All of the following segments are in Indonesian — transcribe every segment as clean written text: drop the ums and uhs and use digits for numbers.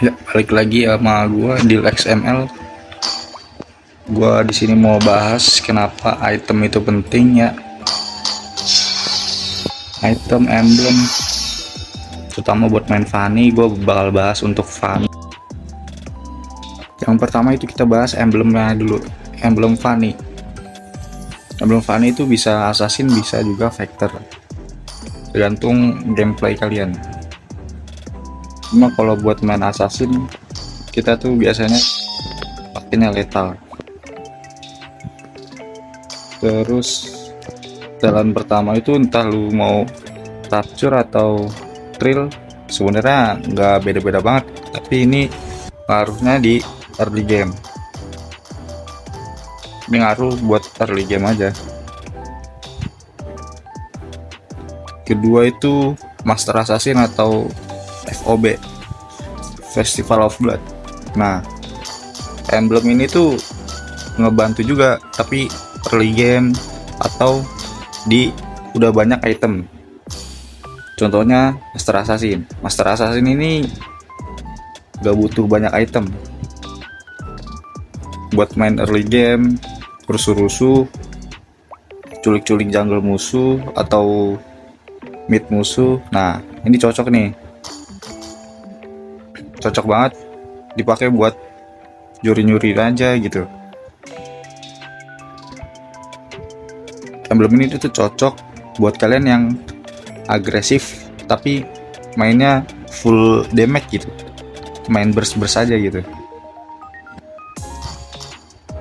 Ya, balik lagi sama gua di XML. Gua di sini mau bahas kenapa item itu penting ya. Item emblem terutama buat main Fanny, gua bakal bahas untuk Fanny. Yang pertama itu kita bahas emblemnya dulu. Emblem Fanny. Emblem Fanny itu bisa assassin, bisa juga vector. Tergantung gameplay kalian. Cuma kalau buat main assassin, kita tuh biasanya pakainya lethal. Terus jalan pertama itu entah lu mau capture atau thrill, sebenarnya nggak beda-beda banget, tapi ini ngaruhnya di early game. Ini ngaruh buat early game aja. Kedua itu Master Assassin atau FOB, Festival of Blood. Nah, emblem ini tuh ngebantu juga, tapi early game atau di udah banyak item. Contohnya Master Assassin. Master Assassin ini gak butuh banyak item buat main early game, rusuh-rusuh, culik-culik jungle musuh atau mid musuh. Nah, ini cocok nih, cocok banget dipakai buat nyuri-nyuri aja gitu. Emblem ini tuh cocok buat kalian yang agresif tapi mainnya full damage gitu, main burst aja gitu.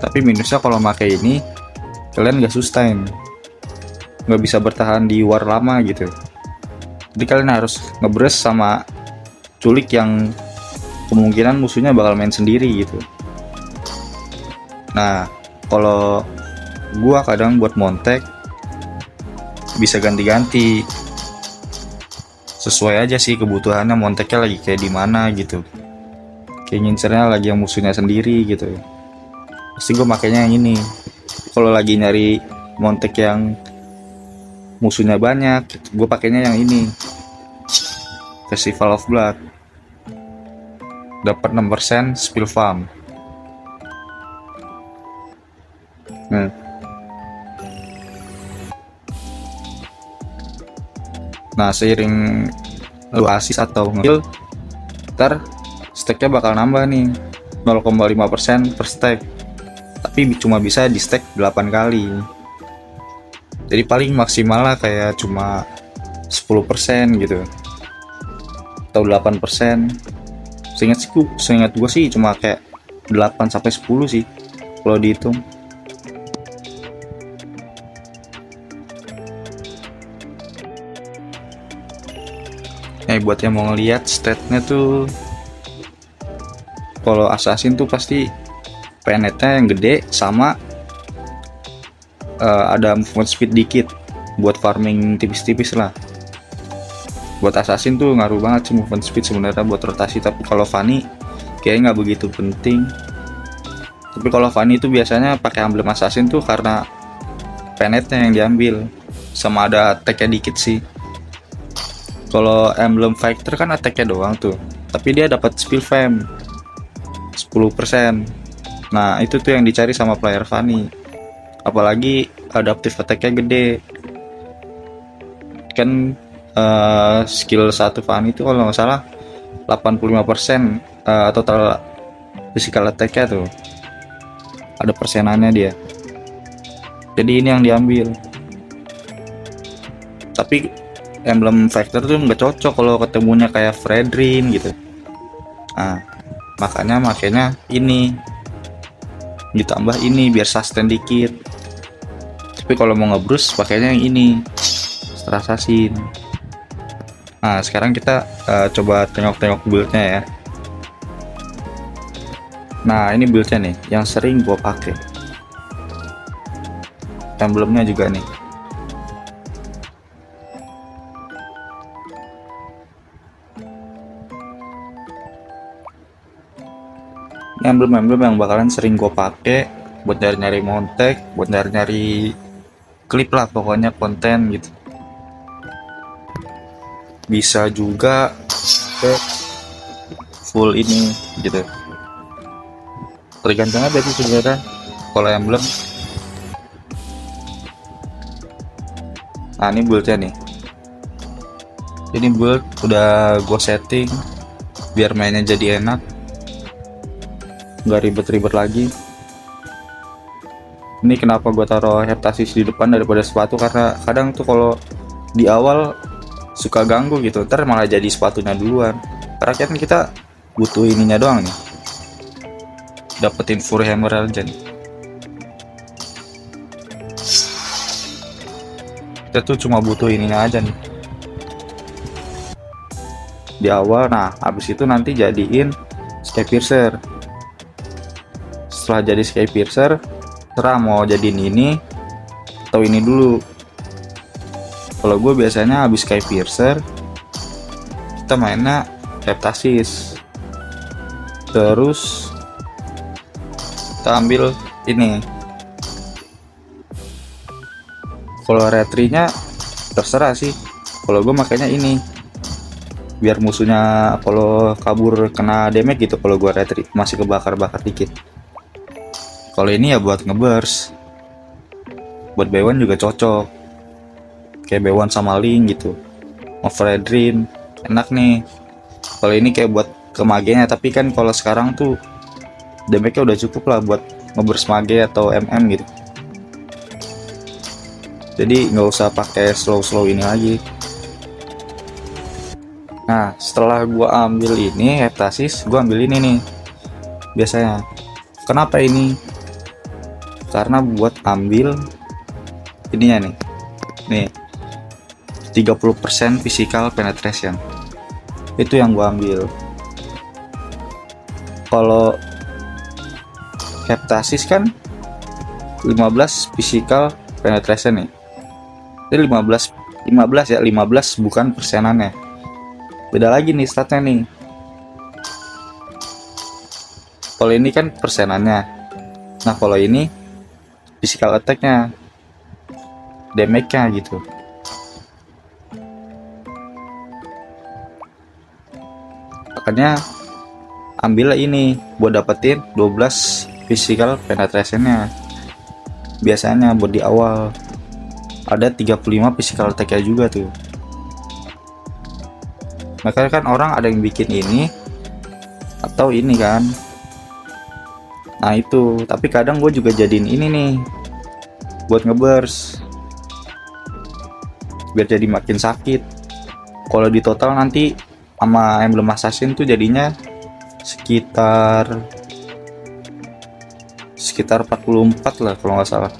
Tapi minusnya kalau pakai ini kalian gak sustain, nggak bisa bertahan di war lama gitu. Jadi kalian harus ngeburst sama culik yang kemungkinan musuhnya bakal main sendiri gitu. Nah, kalau gua kadang buat montek bisa ganti-ganti, sesuai aja sih kebutuhannya, monteknya lagi kayak di mana gitu, kayak ngincernya lagi yang musuhnya sendiri gitu, pasti gue makanya yang ini. Kalau lagi nyari montek yang musuhnya banyak gitu, gue pakainya yang ini, Festival of Blood, dapat 6% spill farm. Nah, seiring lu assist atau nge-heal, ntar stacknya bakal nambah nih 0,5% per stack, tapi cuma bisa di stack 8 kali. Jadi paling maksimal lah kayak cuma 10% gitu atau 8%. Seingat gue sih cuma kayak 8-10 sih kalau dihitung. Buat yang mau ngeliat statnya tuh, kalau assassin tuh pasti PNT-nya yang gede sama ada movement speed dikit buat farming tipis-tipis lah. Buat assassin tuh ngaruh banget sih movement speed sebenarnya buat rotasi, tapi kalau Fanny kayaknya nggak begitu penting. Tapi kalau Fanny itu biasanya pakai emblem assassin tuh karena PNT-nya yang diambil sama ada attack-nya dikit sih. Kalau emblem fighter kan attack-nya doang tuh, tapi dia dapat spill fam 10%. Nah, itu tuh yang dicari sama player Fanny. Apalagi adaptive attack-nya gede. Kan skill 1 Fanny itu kalau nggak salah 85% total physical attack-nya tuh. Ada persenannya dia. Jadi ini yang diambil. Tapi emblem fighter tuh nggak cocok kalau ketemunya kayak Fredrin gitu. Nah, makanya ini ditambah ini biar sustain dikit. Tapi kalau mau ngebrus pakainya yang ini, Master Assassin. Nah, sekarang kita coba tengok-tengok build-nya ya. Nah, ini build-nya nih yang sering gua pakai. Emblemnya juga nih. Emblem-emblem yang bakalan sering gue pakai buat nyari-nyari montek, buat nyari-nyari klip lah, pokoknya konten gitu. Bisa juga ke full ini gitu. Tergantung aja sih sebenarnya kalau emblem. Nah, ini buildnya nih. Ini build udah gue setting biar mainnya jadi enak, nggak ribet-ribet lagi. Ini kenapa gue taruh Heptasis di depan daripada sepatu, karena kadang tuh kalau di awal suka ganggu gitu, ntar malah jadi sepatunya duluan. Karena kan kita butuh ininya doang nih, dapetin full hammer aja nih. Kita tuh cuma butuh ininya aja nih di awal. Nah, habis itu nanti jadiin sky piercer. Setelah jadi sky piercer, terserah mau jadiin ini atau ini dulu. Kalau gue biasanya habis sky piercer kita mainnya Heptasis, terus kita ambil ini. Kalau retrinya terserah sih, kalau gue makanya ini biar musuhnya kalau kabur kena damage gitu. Kalau gue retri masih kebakar-bakar dikit. Kalau ini ya buat ngeburst, buat B1 juga cocok, kayak B1 sama Link gitu, Overedrin enak nih. Kalau ini kayak buat ke magenya, tapi kan kalau sekarang tuh damage-nya udah cukup lah buat ngeburst mage atau MM gitu. Jadi nggak usah pakai slow ini lagi. Nah, setelah gua ambil ini Heptasis, gua ambil ini nih biasanya. Kenapa ini? Karena buat ambil ininya nih 30% physical penetration, itu yang gua ambil. Kalau Heptasis kan 15 physical penetration nih. Jadi 15 ya, 15 bukan persenannya. Beda lagi nih statnya nih. Kalau ini kan persenannya. Nah, kalau ini physical attack-nya, damage-nya gitu. Makanya ambil ini buat dapetin 12 physical penetration-nya. Biasanya buat di awal ada 35 physical attack-nya juga tuh. Makanya kan orang ada yang bikin ini atau ini kan. Nah itu, tapi kadang gue juga jadiin ini nih buat ngeburst biar jadi makin sakit. Kalau di total nanti sama emblem assassin tuh jadinya sekitar 44 lah kalau nggak salah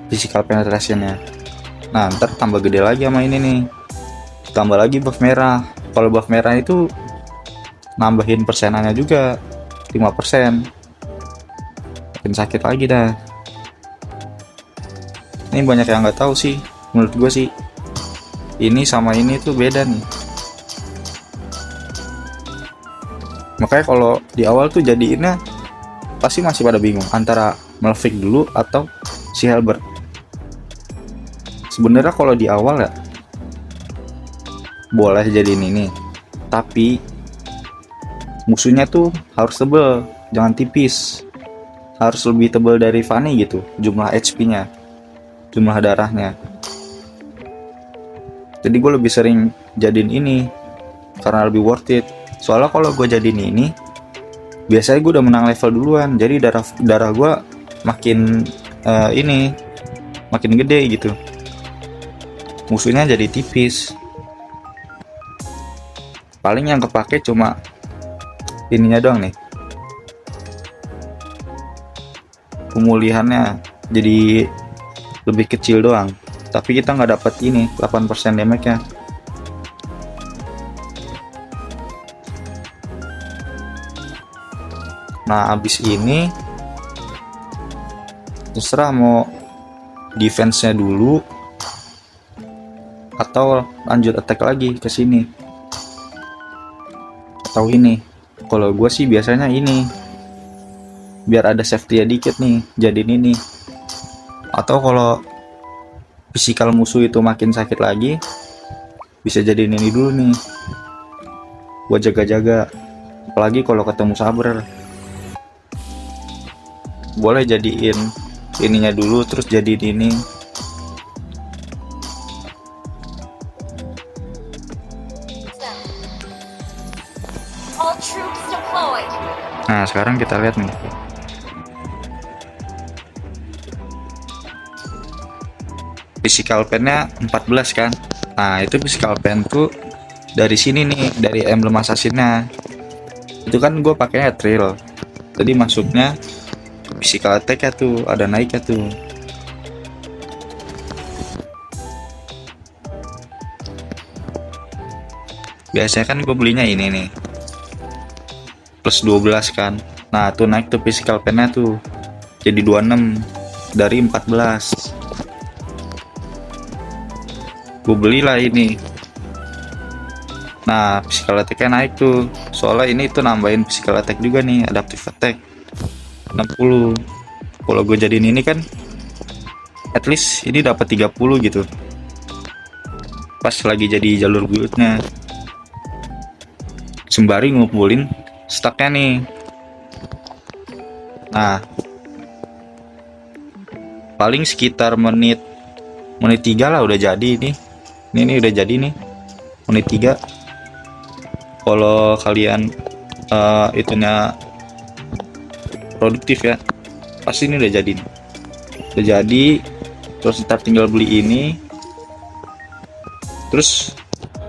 physical penetration-nya. Nah ntar tambah gede lagi sama ini nih, tambah lagi buff merah. Kalau buff merah itu nambahin persenannya juga 5%, makin sakit lagi dah. Ini banyak yang nggak tahu sih, menurut gue sih ini sama ini tuh beda nih. Makanya kalau di awal tuh jadiinnya pasti masih pada bingung antara Malefic dulu atau si Halberd. Sebenarnya kalau di awal ya boleh jadiin ini, tapi musuhnya tuh harus tebel, jangan tipis. Harus lebih tebal dari Fanny gitu, jumlah HP-nya, jumlah darahnya. Jadi gue lebih sering jadiin ini karena lebih worth it. Soalnya kalau gue jadiin ini, biasanya gue udah menang level duluan, jadi darah gue makin makin gede gitu. Musuhnya jadi tipis. Paling yang kepake cuma ininya doang nih, pemulihannya jadi lebih kecil doang, tapi kita nggak dapat ini 8% damage nya. Nah abis ini terserah mau defense nya dulu atau lanjut attack lagi ke sini atau ini. Kalau gue sih biasanya ini biar ada safety ya dikit nih, jadiin ini. Atau kalau physical musuh itu makin sakit lagi, bisa jadiin ini dulu nih buat jaga-jaga apalagi kalau ketemu saber. Boleh jadiin ininya dulu terus jadiin ini. All troops deployed. Nah sekarang kita lihat nih, physical pen-nya 14 kan. Nah itu physical pen tuh dari sini nih, dari emblem assassin-nya. Itu kan gue pakainya trail, jadi masuknya ke physical attack-nya tuh ada naiknya tuh. Biasanya kan gue belinya ini nih plus 12 kan. Nah tuh naik tuh physical pen-nya tuh jadi 26 dari 14. Gue belilah ini. Nah physical attack-nya naik tuh, soalnya ini tuh nambahin physical attack juga nih, adaptive attack 60. Kalau gue jadiin ini kan at least ini dapat 30 gitu pas lagi jadi jalur build-nya, sembari ngumpulin stacknya nih. Nah paling sekitar menit 3 lah udah jadi ini udah jadi nih menit 3. Kalau kalian itunya produktif ya, pasti ini udah jadi nih. Udah jadi, terus ntar tinggal beli ini. Terus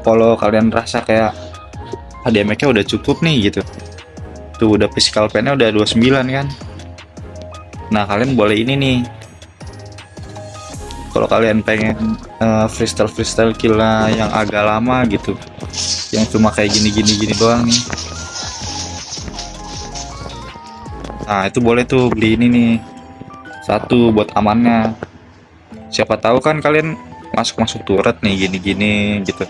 kalau kalian rasa kayak damage-nya udah cukup nih gitu, tuh udah physical pen-nya udah 29 kan. Nah kalian boleh ini nih, kalau kalian pengen freestyle kill yang agak lama gitu, yang cuma kayak gini doang nih. Nah itu boleh tuh beli ini nih, satu buat amannya. Siapa tahu kan kalian masuk turret nih gini gitu,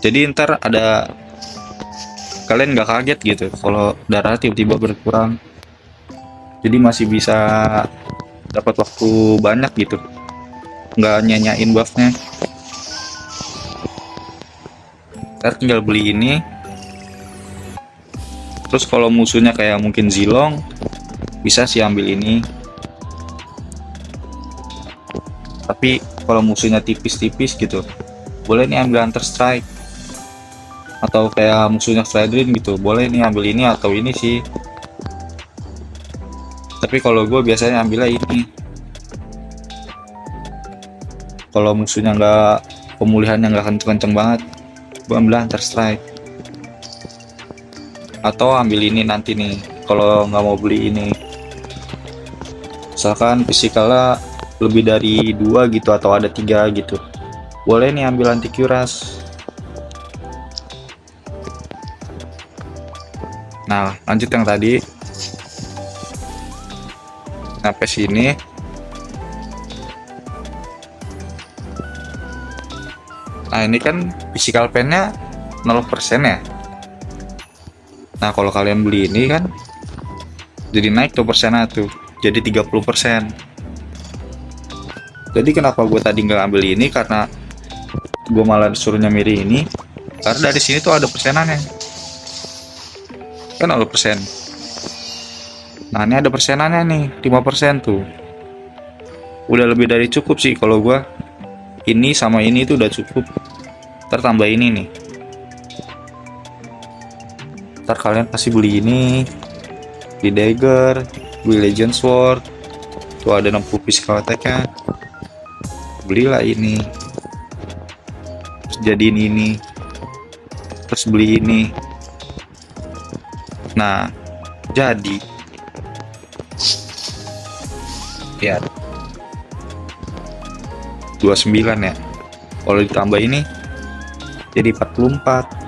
jadi ntar ada kalian nggak kaget gitu kalau darah tiba-tiba berkurang, jadi masih bisa dapat waktu banyak gitu, nggak nyanyain buffnya. Ntar tinggal beli ini. Terus kalau musuhnya kayak mungkin Zilong, bisa sih ambil ini. Tapi kalau musuhnya tipis-tipis gitu, boleh nih ambil Hunter Strike. Atau kayak musuhnya Fredrin gitu, boleh nih ambil ini atau ini sih. Tapi kalau gue biasanya ambilnya ini. Kalau musuhnya pemulihannya nggak kenceng-kenceng banget, gue ambil Hunter Strike. Atau ambil ini nanti nih kalau nggak mau beli ini, misalkan physicalnya lebih dari 2 gitu atau ada 3 gitu, boleh nih ambil anti cuirass. Nah lanjut yang tadi sampai sini. Nah ini kan physical pen-nya 0% ya. Nah kalau kalian beli ini kan jadi naik tuh persennya tuh jadi 30%. Jadi kenapa gue tadi nggak ambil ini, karena gue malah disuruh nyamiri ini karena dari sini tuh ada persenannya kan 0%. Nah ini ada persenannya nih 5% tuh, udah lebih dari cukup sih kalau gue. Ini sama ini tuh udah cukup. Ntar tambah ini nih, ntar kalian pasti beli ini, di dagger, beli legend sword tuh ada 60 physical attack-nya, belilah ini, terus jadiin ini, terus beli ini. Nah jadi ya 29 ya, kalau ditambah ini jadi 44.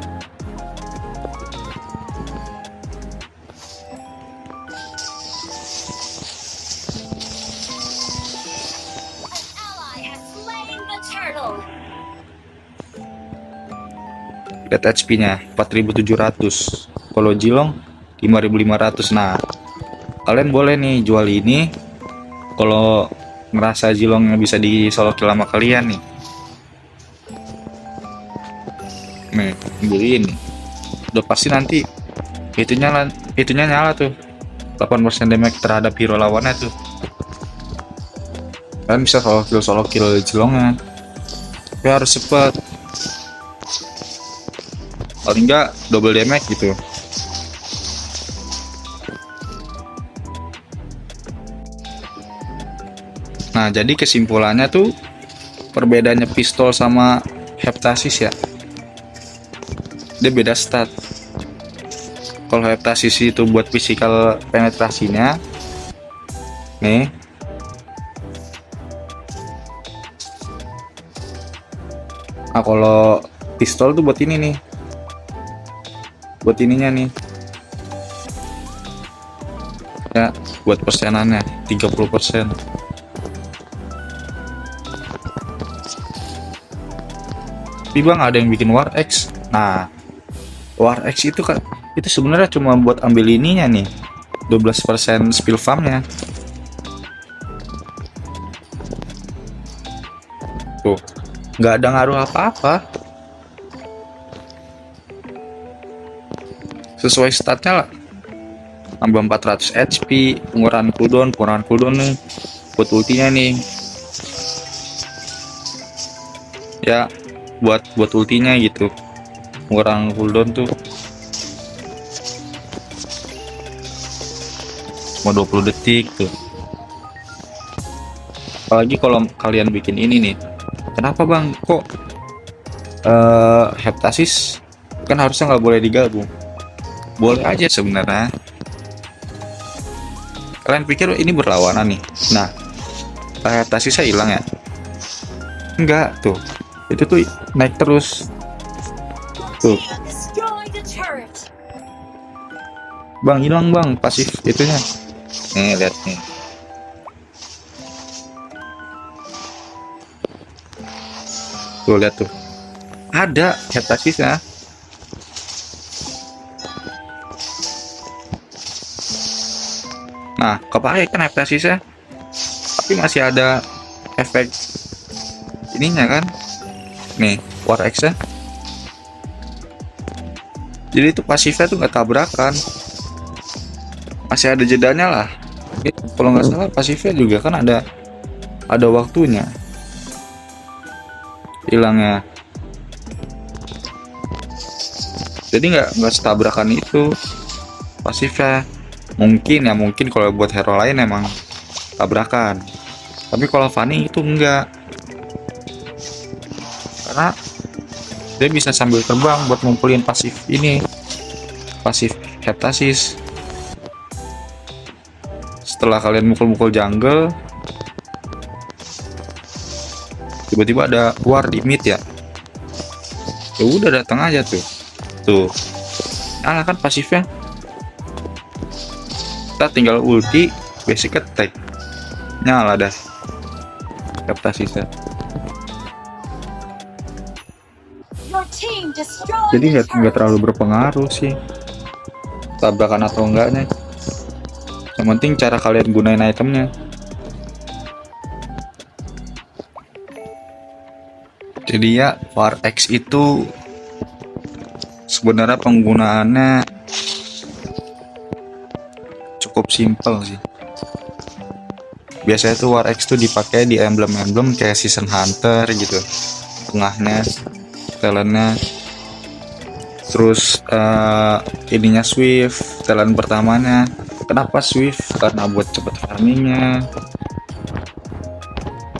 Lihat HP-nya 4700, kalau Jilong 5500. Nah kalian boleh nih jual ini kalau ngerasa Jilong bisa di solo kill sama kalian nih. Nih beli ini, udah pasti nanti itunya nyala tuh, 8% damage terhadap hero lawannya tuh. Kalian bisa solo kill jelongnya, tapi harus cepet, paling enggak double damage gitu. Nah, jadi kesimpulannya tuh perbedaannya pistol sama heptasis ya, dia beda stat. Kalau heptasis itu buat physical penetrasinya nih, nah kalau pistol tuh buat ini nih, buat ininya nih ya, buat persenannya 30%. Tapi bang, ada yang bikin War X. Nah, War X itu kan itu sebenarnya cuma buat ambil ininya nih, 12% spill farmnya tuh, nggak ada ngaruh apa-apa, sesuai statnya lah. Nambah 400 HP, pengurangan cooldown nih buat ultinya nih ya, buat ultinya gitu, pengurangan cooldown tuh cuma 20 detik tuh. Apalagi kalau kalian bikin ini nih, kenapa bang kok heptasis kan harusnya nggak boleh digabung? Boleh aja sebenarnya. Kalian pikir ini berlawanan nih? Nah, heptasisnya hilang ya? Enggak tuh, itu tuh naik terus tuh. Destroy the turret. Bang, hilang bang pasif itunya. Nih lihat nih, tuh lihat tuh, ada heptasisnya. Nah, kepake kan heptasisnya, tapi masih ada efek ininya kan, nih War X nya. Jadi itu pasifnya tuh nggak tabrakan, masih ada jedanya lah. Kalau nggak salah pasifnya juga kan ada waktunya hilangnya. Jadi nggak setabrakan itu pasifnya. Mungkin kalau buat hero lain emang tabrakan, tapi kalau Fanny itu enggak, karena dia bisa sambil terbang buat ngumpulin pasif ini, pasif heptasis. Setelah kalian mukul-mukul jungle, tiba-tiba ada war di mid ya, ya udah datang aja tuh nyala kan pasifnya. Kita tinggal ulti, basic attack, nyala dah heptasisnya. Your team destroyed Jadi the nggak turret. terlalu berpengaruh sih tabrakan atau enggaknya, yang penting cara kalian gunain itemnya. Jadi ya, War X itu sebenarnya penggunaannya cukup simple sih. Biasanya tuh War X tuh dipakai di emblem-emblem kayak Season Hunter gitu, tengahnya talentnya, terus ininya Swift, talent pertamanya. Kenapa Swift? Karena buat cepet farmingnya,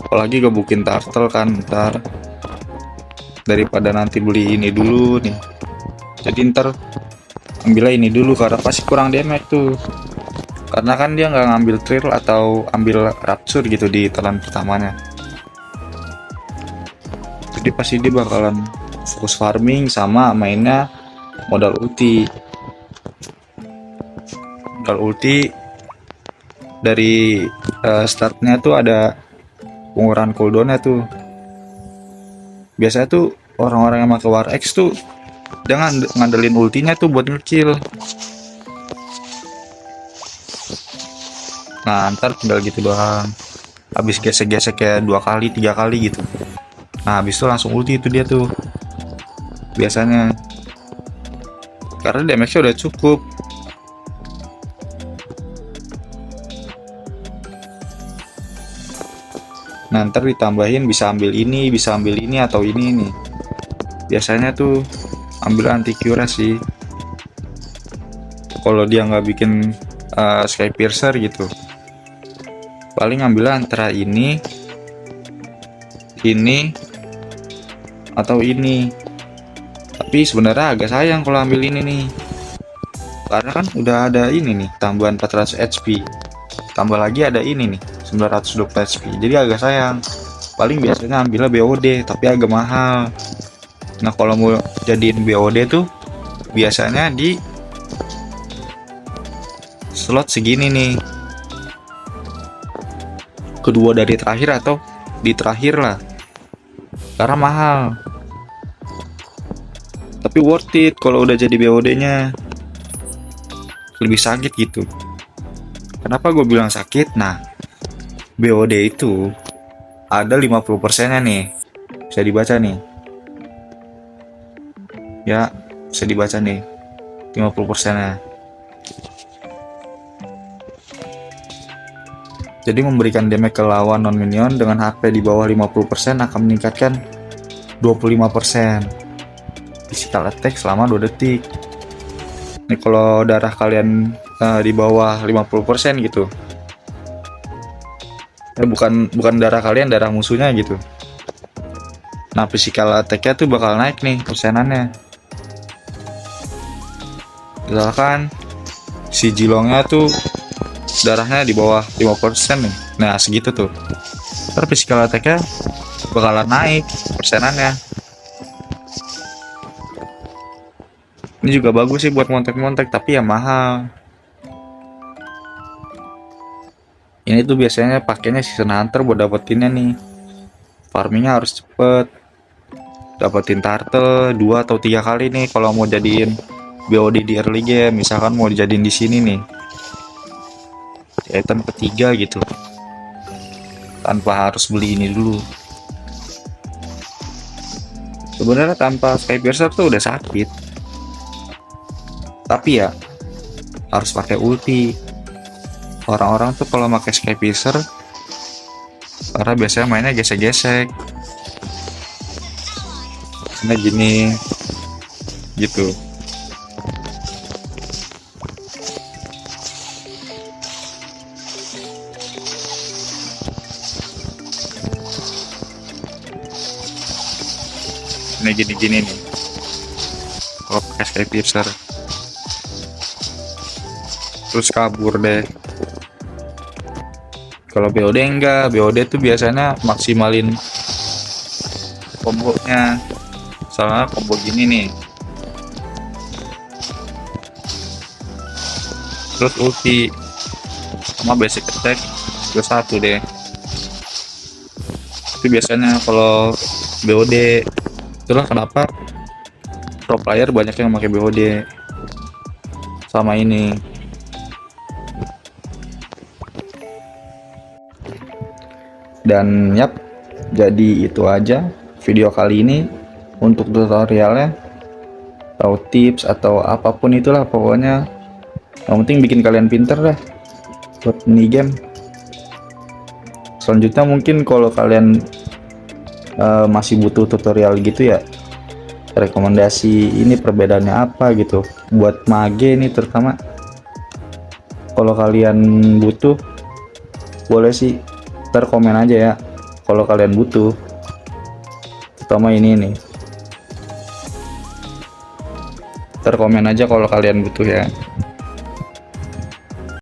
apalagi gebukin turtle kan ntar, daripada nanti beli ini dulu nih, jadi ntar ambilnya ini dulu karena pasti kurang damage tuh, karena kan dia nggak ngambil trill atau ambil rapture gitu di talent pertamanya. Jadi pasti dia bakalan fokus farming sama mainnya modal ulti. Modal ulti dari startnya tuh ada pengurangan cooldownnya tuh. Biasanya tuh orang-orang yang pakai War X tuh jangan ngandelin ultinya tuh buat ngekill. Nah, ntar tinggal gitu doang, habis gesek-gesek kayak 2 kali 3 kali gitu. Nah, habis itu langsung ulti itu dia tuh biasanya, karena damage-nya udah cukup. nanti ditambahin bisa ambil ini atau ini nih. Biasanya tuh ambil anti-cure sih kalau dia nggak bikin Skypiercer gitu. Paling ambil antara ini atau ini. Tapi sebenarnya agak sayang kalau ambil ini nih, karena kan udah ada ini nih tambahan 400 HP, tambah lagi ada ini nih 920 HP, jadi agak sayang. Paling biasanya ambilnya BOD tapi agak mahal. Nah kalau mau jadiin BOD tuh biasanya di slot segini nih, kedua dari terakhir atau di terakhir lah, karena mahal tapi worth it kalau udah jadi BOD nya. Lebih sakit gitu. Kenapa gue bilang sakit? Nah, BOD itu ada 50%-nya nih. Bisa dibaca nih. Ya, bisa dibaca nih. 50%-nya. Jadi memberikan damage ke lawan non-minion dengan HP di bawah 50% akan meningkatkan 25% physical attack selama 2 detik. Nih kalau darah kalian di bawah 50% gitu. Bukan darah kalian, darah musuhnya gitu. Nah, physical attack-nya tuh bakal naik nih persenannya. Misalkan si Jilongnya tuh darahnya di bawah 50% nih. Nah, segitu tuh. Ntar physical attack-nya bakalan naik persenannya. Ini juga bagus sih buat montek-montek, tapi ya mahal. Ini tuh biasanya pakainya season hunter buat dapetinnya nih. Farmingnya harus cepet. Dapetin turtle 2 atau 3 kali nih kalau mau jadiin BOD di early game. Misalkan mau dijadiin di sini nih. Item ketiga gitu. Tanpa harus beli ini dulu. Sebenarnya tanpa Skypiercer tuh udah sakit. Tapi ya harus pakai ulti. Orang-orang tuh kalau pakai Skypiercer karena biasanya mainnya gesek-gesek. Karena gini gitu. Ini gini-gini nih. Kalau pakai Skypiercer terus kabur deh. Kalau BOD enggak, BOD tuh biasanya maksimalin kombonya. Soalnya combo gini nih, terus ulti sama basic attack plus 1 deh. Itu biasanya kalau BOD. Itulah kenapa pro player banyak yang pakai BOD sama ini. Dan yap, jadi itu aja video kali ini untuk tutorialnya. Tahu tips atau apapun itulah pokoknya, yang penting bikin kalian pinter dah buat mini game. Selanjutnya mungkin kalau kalian masih butuh tutorial gitu ya, rekomendasi ini perbedaannya apa gitu buat mage ini terutama. Kalau kalian butuh boleh sih, ntar komen aja ya kalau kalian butuh, terutama ini nih. Ntar komen aja kalau kalian butuh ya.